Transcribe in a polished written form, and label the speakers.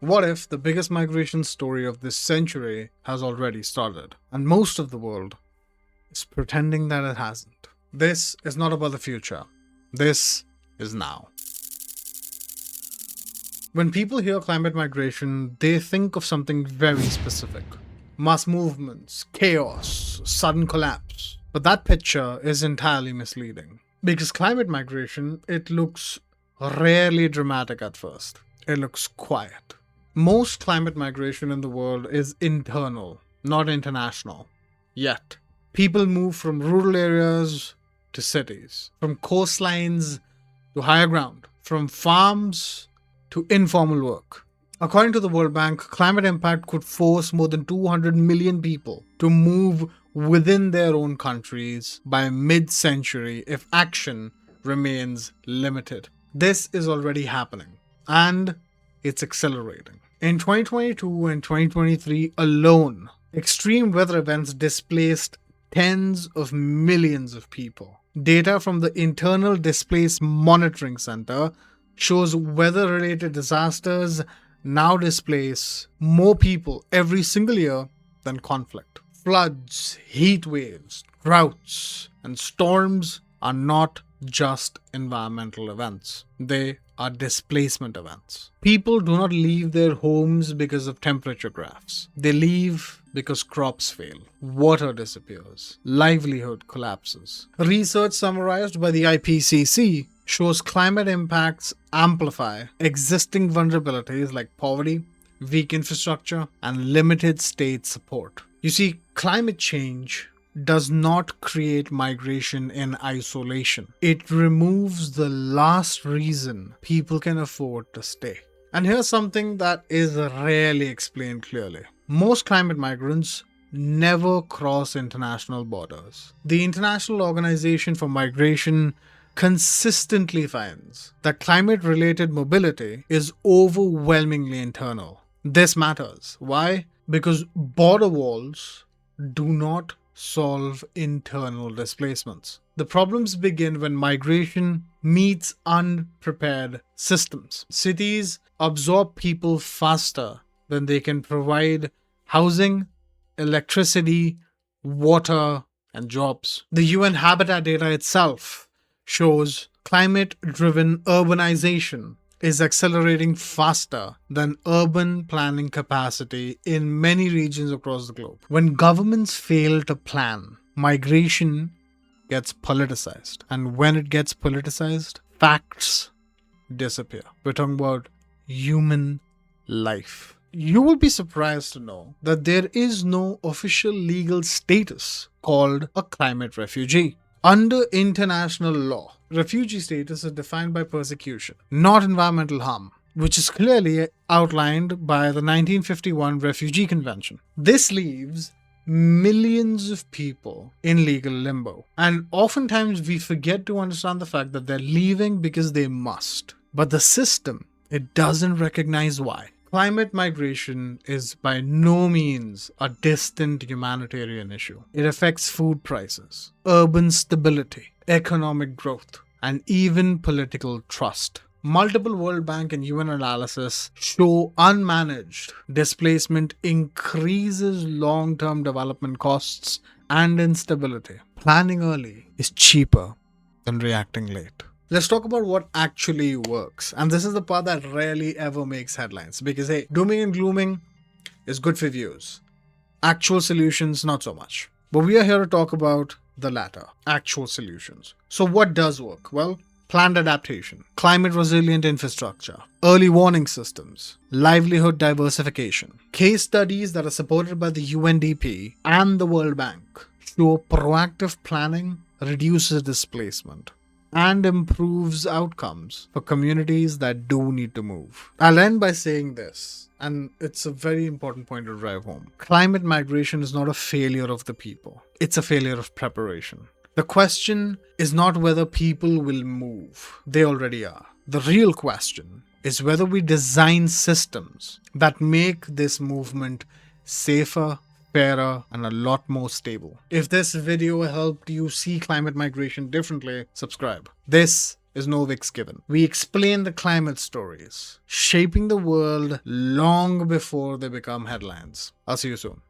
Speaker 1: What if the biggest migration story of this century has already started, and most of the world is pretending that it hasn't? This is not about the future. This is now. When people hear climate migration, they think of something very specific. Mass movements, chaos, sudden collapse. But that picture is entirely misleading. Because climate migration, it looks rarely dramatic at first. It looks quiet. Most climate migration in the world is internal, not international. Yet, people move from rural areas to cities, from coastlines to higher ground, from farms to informal work. According to the World Bank, climate impact could force more than 200 million people to move within their own countries by mid-century if action remains limited. This is already happening, and it's accelerating. In 2022 and 2023 alone, extreme weather events displaced tens of millions of people. Data from the Internal Displacement Monitoring Center shows weather-related disasters now displace more people every single year than conflict. Floods, heat waves, droughts, and storms are not just environmental events. They are displacement events. People do not leave their homes because of temperature graphs. They leave because crops fail, water disappears, livelihood collapses. Research summarized by the IPCC shows climate impacts amplify existing vulnerabilities like poverty, weak infrastructure, and limited state support. You see, climate change does not create migration in isolation. It removes the last reason people can afford to stay. And here's something that is rarely explained clearly. Most climate migrants never cross international borders. The International Organization for Migration consistently finds that climate-related mobility is overwhelmingly internal. This matters. Why? Because border walls do not solve internal displacements. The problems begin when migration meets unprepared systems. Cities absorb people faster than they can provide housing, electricity, water, and jobs. The UN Habitat data itself shows climate-driven urbanization is accelerating faster than urban planning capacity in many regions across the globe. When governments fail to plan, migration gets politicized. And when it gets politicized, facts disappear. We're talking about human life. You will be surprised to know that there is no official legal status called a climate refugee. Under international law, refugee status is defined by persecution, not environmental harm, which is clearly outlined by the 1951 Refugee Convention. This leaves millions of people in legal limbo. And oftentimes we forget to understand the fact that they're leaving because they must. But the system, it doesn't recognize why. Climate migration is by no means a distant humanitarian issue. It affects food prices, urban stability, economic growth, and even political trust. Multiple World Bank and UN analysis show unmanaged displacement increases long-term development costs and instability. Planning early is cheaper than reacting late. Let's talk about what actually works. And this is the part that rarely ever makes headlines. Because hey, dooming and glooming is good for views. Actual solutions, not so much. But we are here to talk about the latter, actual solutions. So what does work? Well, planned adaptation, climate resilient infrastructure, early warning systems, livelihood diversification. Case studies that are supported by the UNDP and the World Bank show proactive planning reduces displacement and improves outcomes for communities that do need to move. I'll end by saying this, and it's a very important point to drive home. Climate migration is not a failure of the people. It's a failure of preparation. The question is not whether people will move. They already are. The real question is whether we design systems that make this movement safer, fairer, and a lot more stable. If this video helped you see climate migration differently, subscribe. This is Noviksgiven. We explain the climate stories, shaping the world long before they become headlines. I'll see you soon.